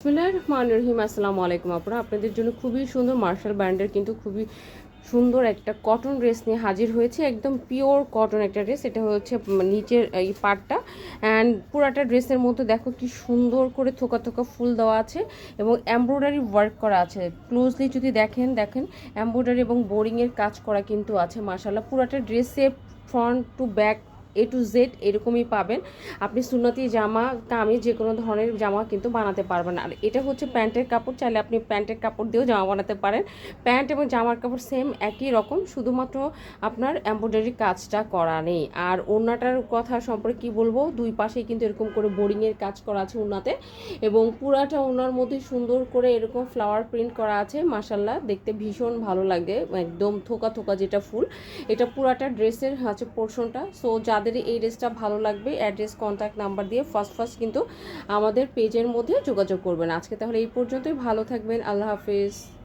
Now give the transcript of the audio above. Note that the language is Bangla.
বিসমিল্লাহির রহমানির রহিম। আসসালামু আলাইকুম আপুরা, আপনাদের জন্য খুবই সুন্দর মার্শাল ব্র্যান্ডের কিন্তু খুবই সুন্দর একটা কটন ড্রেস নিয়ে হাজির হয়েছে। একদম পিওর কটন একটা ড্রেস। এটা হচ্ছে নিচের এই পার্টটা, অ্যান্ড পুরাটা ড্রেসের মধ্যে দেখো কি সুন্দর করে থোকা থোকা ফুল দেওয়া আছে এবং এমব্রয়ডারি ওয়ার্ক করা আছে। ক্লোজলি যদি দেখেন এমব্রয়ডারি এবং বোরিংয়ের কাজ করা কিন্তু আছে। মার্শাল্লাহ পুরাটা ড্রেসে front to back A to Z এরকমই পাবেন। আপনি সুন্নতি জামা কামিজ যে কোনো ধরনের জামা কিন্তু বানাতে পারবেন। আর এটা হচ্ছে প্যান্টের কাপড়, চাইলে আপনি প্যান্টের কাপড় দিয়েও জামা বানাতে পারেন। প্যান্ট এবং জামার কাপড় সেম একই রকম, শুধুমাত্র আপনার এমব্রয়ডারি কাজটা করা নেই। আর ওড়নাটার কথা সম্পর্কে কী বলবো, দুই পাশেই কিন্তু এরকম করে বোরিংয়ের কাজ করা আছে ওড়নাতে, এবং পুরাটা ওড়নার মধ্যে সুন্দর করে এরকম ফ্লাওয়ার প্রিন্ট করা আছে। মাশাল্লাহ দেখতে ভীষণ ভালো লাগে, একদম থোকা থোকা যেটা ফুল, এটা পুরাটা ড্রেসের হচ্ছে পোর্শনটা। সো যাদের এই ড্রেসটা ভালো লাগবে, অ্যাড্রেস কন্ট্যাক্ট নাম্বার দিয়ে ফার্স্ট কিন্তু আমাদের পেজের মধ্যে যোগাযোগ করবেন। আজকে তাহলে এই পর্যন্তই, ভালো থাকবেন, আল্লাহ হাফেজ।